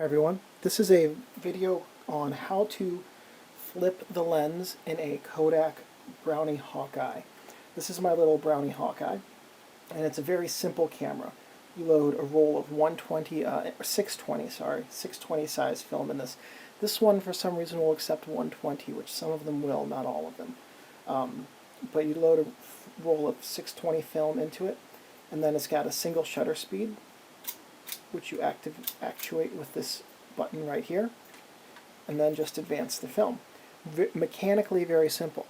Hi everyone, this is a video on how to flip the lens in a Kodak Brownie Hawkeye. This is my little Brownie Hawkeye, and it's a very simple camera. You load a roll of 620 size film in this. This one for some reason will accept 120, which some of them will, not all of them. But you load a roll of 620 film into it, and then it's got a single shutter speed, which you actuate with this button right here, and then just advance the film. Mechanically very simple.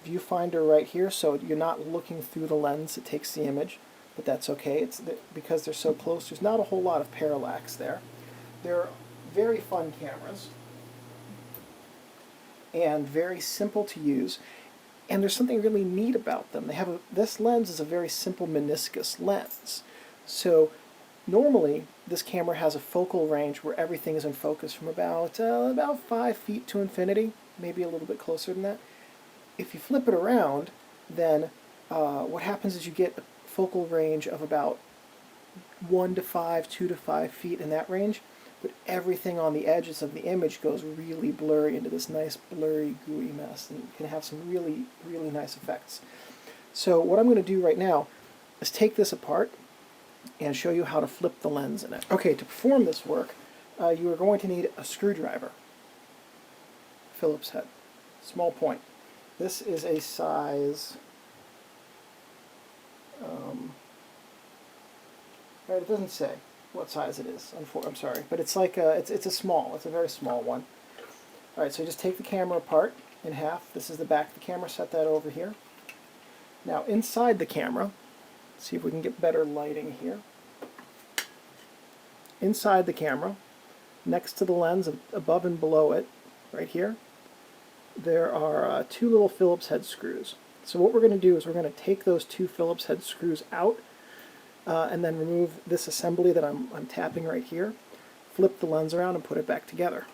Viewfinder right here, so you're not looking through the lens that takes the image, but that's okay. Because they're so close, there's not a whole lot of parallax there. They're very fun cameras and very simple to use, and there's something really neat about them. This lens is a very simple meniscus lens, so normally this camera has a focal range where everything is in focus from about 5 feet to infinity, maybe a little bit closer than that. If you flip it around, then what happens is you get a focal range of about 1 to 5, 2 to 5 feet in that range, but everything on the edges of the image goes really blurry into this nice blurry gooey mess, and you can have some really, really nice effects. So what I'm going to do right now is take this apart and show you how to flip the lens in it. Okay, to perform this work, you are going to need a screwdriver, Phillips head, small point. This is a size, right, it doesn't say what size it is, I'm sorry, but it's like it's a very small one. Alright, so just take the camera apart in half. This is the back of the camera, set that over here. Now inside the camera, see if we can get better lighting here. Inside the camera, next to the lens, above and below it, right here, there are two little Phillips head screws. So what we're going to do is we're going to take those two Phillips head screws out and then remove this assembly that I'm tapping right here, flip the lens around and put it back together.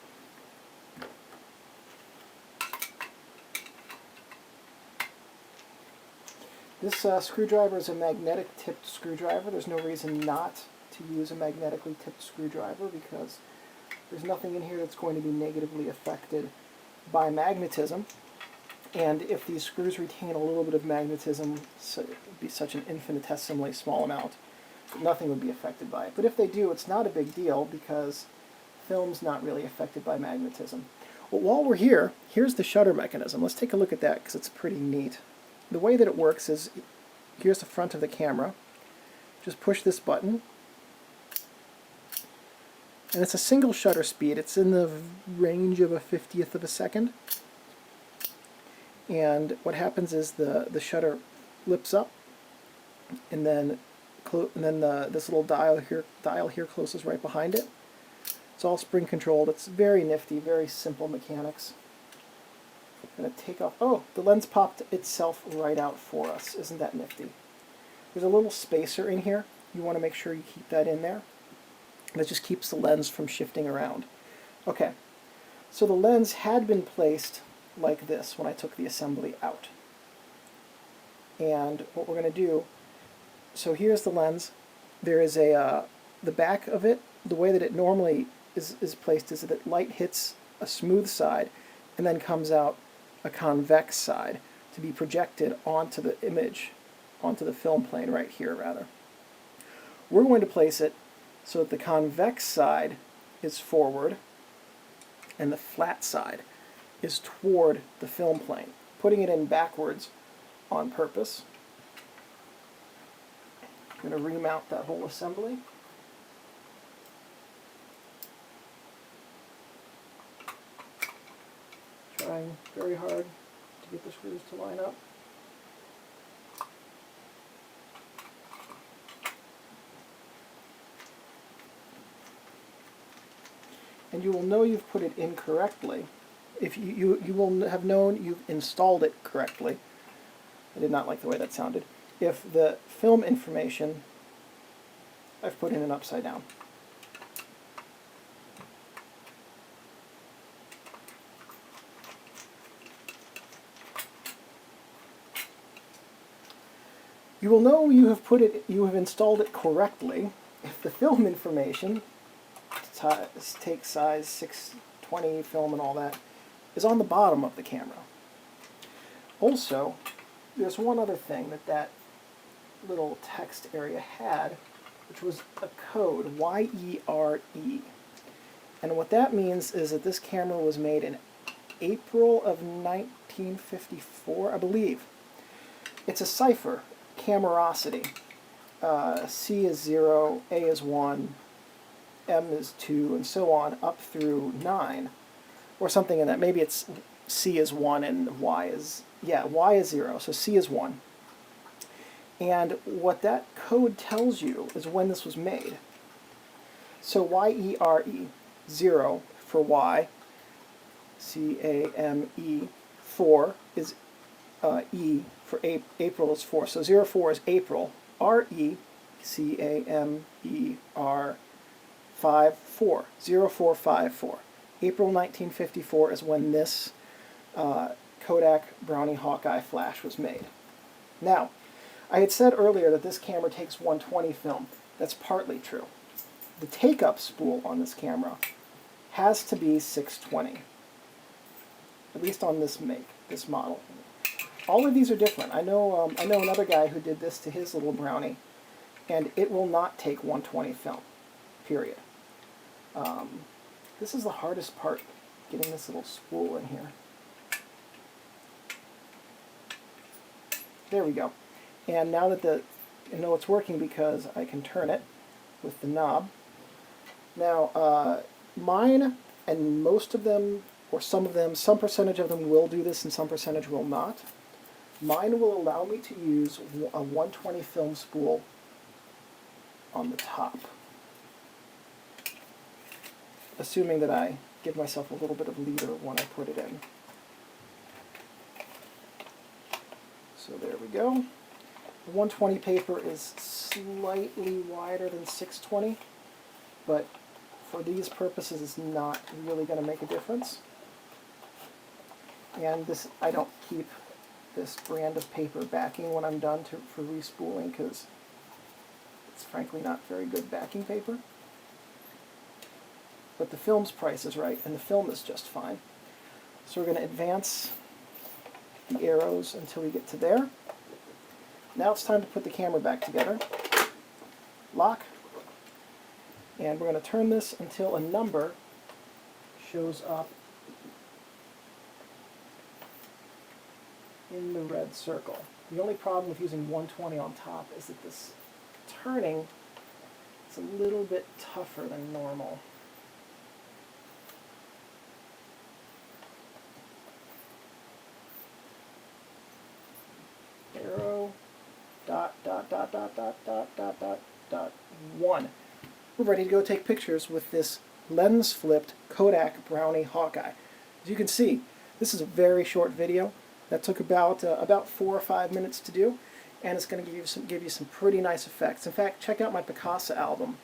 This screwdriver is a magnetic tipped screwdriver. There's no reason not to use a magnetically tipped screwdriver because there's nothing in here that's going to be negatively affected by magnetism. And if these screws retain a little bit of magnetism, so it would be such an infinitesimally small amount, nothing would be affected by it. But if they do, it's not a big deal because film's not really affected by magnetism. Well, while we're here, here's the shutter mechanism. Let's take a look at that because it's pretty neat. The way that it works is, here's the front of the camera. Just push this button, and it's a single shutter speed. It's in the range of a 50th of a second. And what happens is the shutter lifts up, and then this little dial here closes right behind it. It's all spring controlled. It's very nifty, very simple mechanics. I'm going to take off. Oh, the lens popped itself right out for us. Isn't that nifty? There's a little spacer in here. You want to make sure you keep that in there. That just keeps the lens from shifting around. Okay, so the lens had been placed like this when I took the assembly out. And what we're going to do, so here's the lens. There is the back of it, the way that it normally is placed is that light hits a smooth side and then comes out a convex side to be projected onto the image, onto the film plane right here rather. We're going to place it so that the convex side is forward and the flat side is toward the film plane, putting it in backwards on purpose. I'm going to remount that whole assembly. Trying very hard to get the screws to line up. And you will know you've put it in correctly. If you will have known you've installed it correctly. I did not like the way that sounded. If the film information I've put in an upside down. You will know you have installed it correctly if the film information take size 620 film and all that, is on the bottom of the camera. Also, there's one other thing that little text area had, which was a code, YERE. And what that means is that this camera was made in April of 1954, I believe. It's a cipher, CAMEROSITY. C is 0, A is 1, M is 2, and so on, up through 9, or something in that. Maybe it's C is 1 and Y is, yeah, Y is 0, so C is 1. And what that code tells you is when this was made. So YERE, 0 for Y, CAME, 4 is E for April is 4. So 04 is April, RE, CAMER, 54, 0454. April 1954 is when this Kodak Brownie Hawkeye flash was made. Now, I had said earlier that this camera takes 120 film. That's partly true. The take-up spool on this camera has to be 620, at least on this model. All of these are different. I know another guy who did this to his little Brownie, and it will not take 120 film, period. This is the hardest part, getting this little spool in here. There we go. And now that you know it's working because I can turn it with the knob. Now, mine and most of them, or some of them, some percentage of them will do this and some percentage will not. Mine will allow me to use a 120 film spool on the top, assuming that I give myself a little bit of leader when I put it in. So there we go. The 120 paper is slightly wider than 620, but for these purposes it's not really going to make a difference. And this, I don't keep this brand of paper backing when I'm done for respooling because it's frankly not very good backing paper. But the film's price is right, and the film is just fine. So we're going to advance the arrows until we get to there. Now it's time to put the camera back together. Lock. And we're going to turn this until a number shows up in the red circle. The only problem with using 120 on top is that this turning is a little bit tougher than normal. Arrow, dot, dot, dot, dot, dot, dot, dot, dot, dot, 1. We're ready to go take pictures with this lens-flipped Kodak Brownie Hawkeye. As you can see, this is a very short video that took about 4 or 5 minutes to do, and it's going to give you some pretty nice effects. In fact, check out my Picasso album,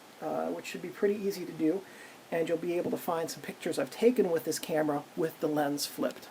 which should be pretty easy to do, and you'll be able to find some pictures I've taken with this camera with the lens flipped.